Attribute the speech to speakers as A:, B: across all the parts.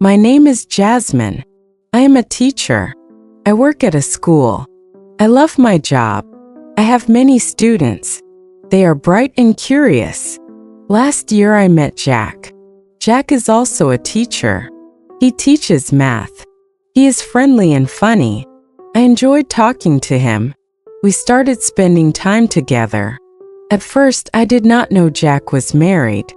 A: My name is Jasmine. I am a teacher. I work at a school. I love my job. I have many students. They are bright and curious. Last year I met Jack. Jack is also a teacher. He teaches math. He is friendly and funny. I enjoyed talking to him. We started spending time together. At first, I did not know Jack was married.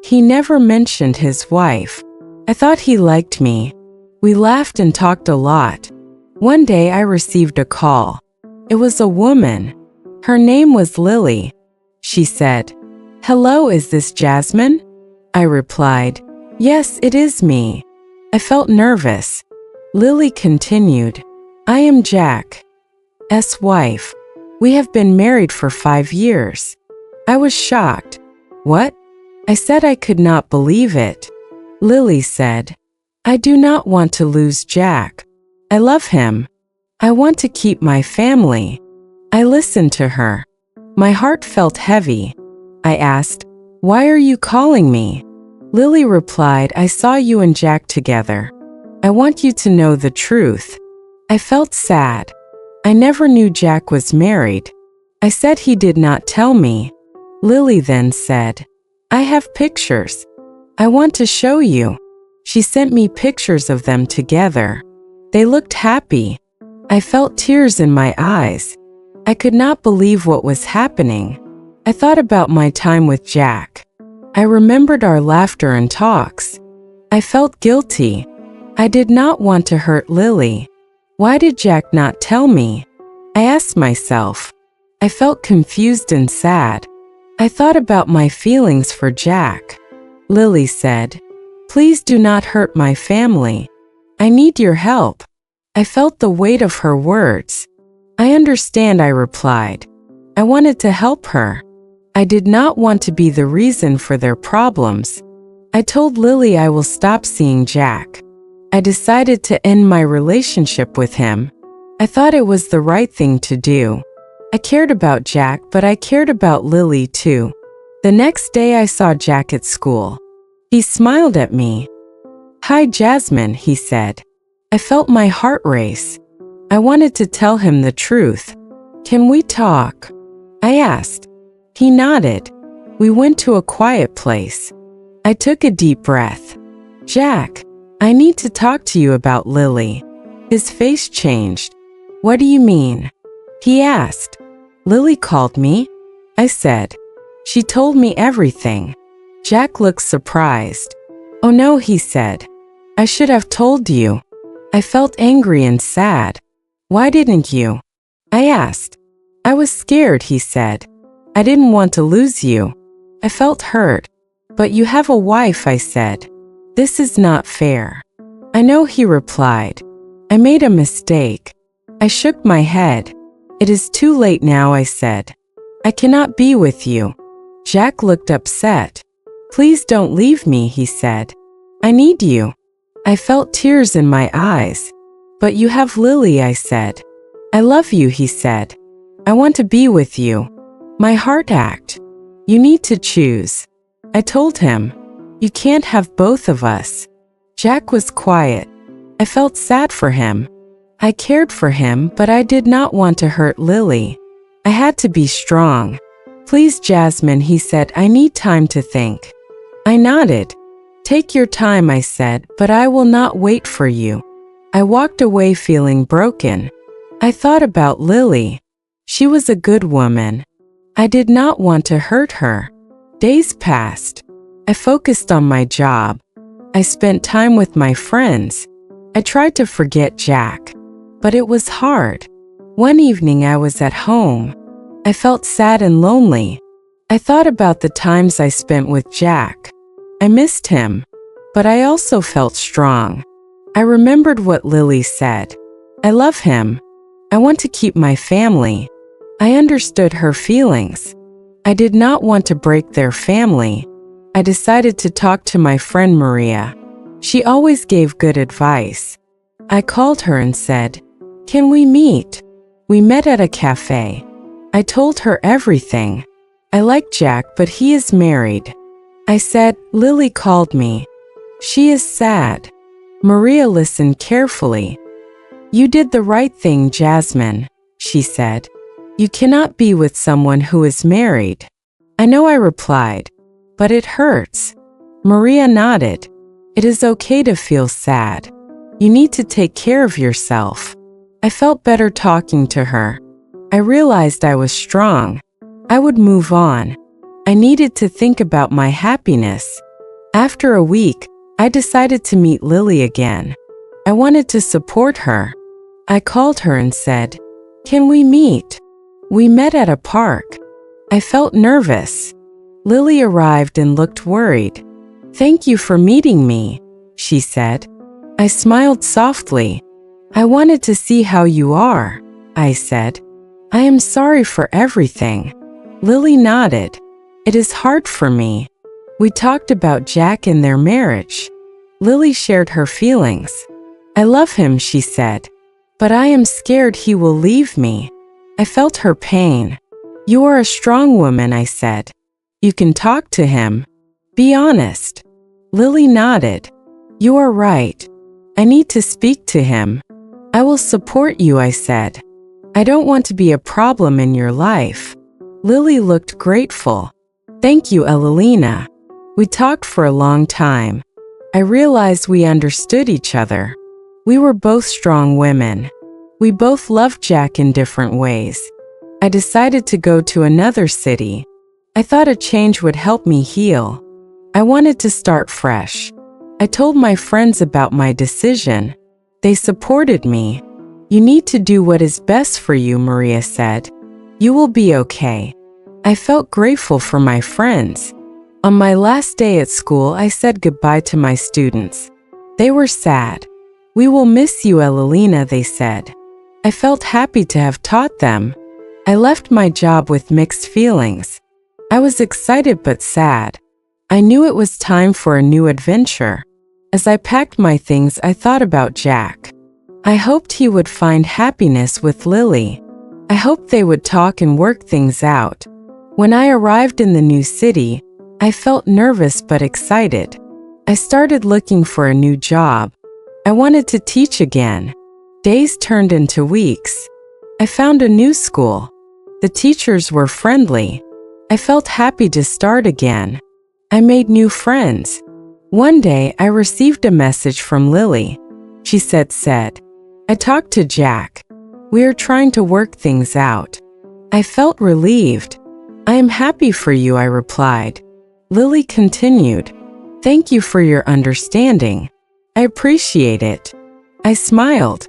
A: He never mentioned his wife. I thought he liked me. We laughed and talked a lot. One day I received a call. It was a woman. Her name was Lily. She said, "Hello, is this Jasmine?" I replied, "Yes, it is me." I felt nervous. Lily continued, "I am Jack's wife. We have been married for 5 years." I was shocked. "What?" I said I could not believe it. Lily said, "I do not want to lose Jack. I love him. I want to keep my family." I listened to her. My heart felt heavy. I asked, "Why are you calling me?" Lily replied, "I saw you and Jack together. I want you to know the truth." I felt sad. I never knew Jack was married. I said he did not tell me. Lily then said, "I have pictures. I want to show you." She sent me pictures of them together. They looked happy. I felt tears in my eyes. I could not believe what was happening. I thought about my time with Jack. I remembered our laughter and talks. I felt guilty. I did not want to hurt Lily. Why did Jack not tell me? I asked myself. I felt confused and sad. I thought about my feelings for Jack. Lily said, "Please do not hurt my family. I need your help." I felt the weight of her words. "I understand," I replied. I wanted to help her. I did not want to be the reason for their problems. I told Lily I will stop seeing Jack. I decided to end my relationship with him. I thought it was the right thing to do. I cared about Jack, but I cared about Lily too. The next day I saw Jack at school. He smiled at me. "Hi, Jasmine," he said. I felt my heart race. I wanted to tell him the truth. "Can we talk?" I asked. He nodded. We went to a quiet place. I took a deep breath. "Jack, I need to talk to you about Lily." His face changed. "What do you mean?" He asked. "Lily called me," I said. "She told me everything." Jack looked surprised. "Oh no," he said. "I should have told you." I felt angry and sad. "Why didn't you?" I asked. "I was scared," he said. "I didn't want to lose you." I felt hurt. "But you have a wife," I said. "This is not fair." "I know," he replied. "I made a mistake." I shook my head. "It is too late now," I said. "I cannot be with you." Jack looked upset. "Please don't leave me," he said. "I need you." I felt tears in my eyes. "But you have Lily," I said. "I love you," he said. "I want to be with you." My heart ached. "You need to choose." I told him. "You can't have both of us." Jack was quiet. I felt sad for him. I cared for him, but I did not want to hurt Lily. I had to be strong. "Please, Jasmine," he said, "I need time to think." I nodded. "Take your time," I said, "but I will not wait for you." I walked away feeling broken. I thought about Lily. She was a good woman. I did not want to hurt her. Days passed. I focused on my job. I spent time with my friends. I tried to forget Jack, but it was hard. One evening I was at home. I felt sad and lonely. I thought about the times I spent with Jack. I missed him, but I also felt strong. I remembered what Lily said. I love him. I want to keep my family. I understood her feelings. I did not want to break their family. I decided to talk to my friend Maria. She always gave good advice. I called her and said, "Can we meet?" We met at a cafe. I told her everything. I like Jack, but he is married. I said, "Lily called me." She is sad. Maria listened carefully. You did the right thing, Jasmine, she said. You cannot be with someone who is married. I know, I replied, but it hurts. Maria nodded. It is okay to feel sad. You need to take care of yourself. I felt better talking to her. I realized I was strong. I would move on. I needed to think about my happiness. After a week, I decided to meet Lily again. I wanted to support her. I called her and said, "Can we meet?" We met at a park. I felt nervous. Lily arrived and looked worried. "Thank you for meeting me," she said. I smiled softly. "I wanted to see how you are," I said. "I am sorry for everything." Lily nodded. "It is hard for me." We talked about Jack and their marriage. Lily shared her feelings. "I love him," she said, "but I am scared he will leave me." I felt her pain. "You are a strong woman," I said. "You can talk to him. Be honest." Lily nodded. "You are right. I need to speak to him." "I will support you," I said. "I don't want to be a problem in your life." Lily looked grateful. "Thank you, Evelina." We talked for a long time. I realized we understood each other. We were both strong women. We both loved Jack in different ways. I decided to go to another city. I thought a change would help me heal. I wanted to start fresh. I told my friends about my decision. They supported me. "You need to do what is best for you," Maria said. "You will be okay." I felt grateful for my friends. On my last day at school, I said goodbye to my students. They were sad. "We will miss you, Evelina," they said. I felt happy to have taught them. I left my job with mixed feelings. I was excited but sad. I knew it was time for a new adventure. As I packed my things, I thought about Jack. I hoped he would find happiness with Lily. I hoped they would talk and work things out. When I arrived in the new city, I felt nervous but excited. I started looking for a new job. I wanted to teach again. Days turned into weeks. I found a new school. The teachers were friendly. I felt happy to start again. I made new friends. One day, I received a message from Lily. She said, "I talked to Jack. We are trying to work things out." I felt relieved. "I am happy for you," I replied. Lily continued, "Thank you for your understanding. I appreciate it." I smiled.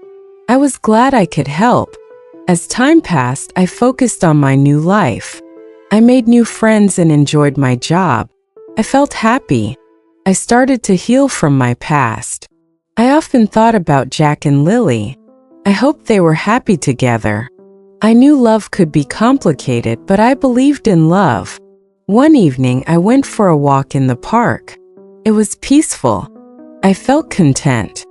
A: I was glad I could help. As time passed, I focused on my new life. I made new friends and enjoyed my job. I felt happy. I started to heal from my past. I often thought about Jack and Lily. I hoped they were happy together. I knew love could be complicated, but I believed in love. One evening, I went for a walk in the park. It was peaceful. I felt content.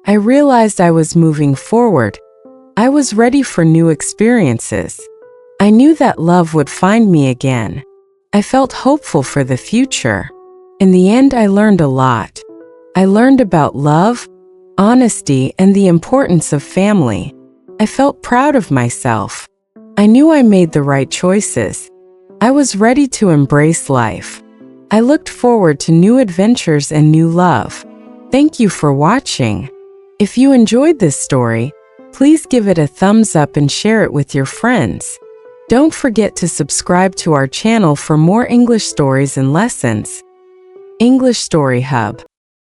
A: I realized I was moving forward. I was ready for new experiences. I knew that love would find me again. I felt hopeful for the future. In the end, I learned a lot. I learned about love, honesty, and the importance of family. I felt proud of myself. I knew I made the right choices. I was ready to embrace life. I looked forward to new adventures and new love. Thank you for watching. If you enjoyed this story, please give it a thumbs up and share it with your friends. Don't forget to subscribe to our channel for more English stories and lessons. English Story Hub.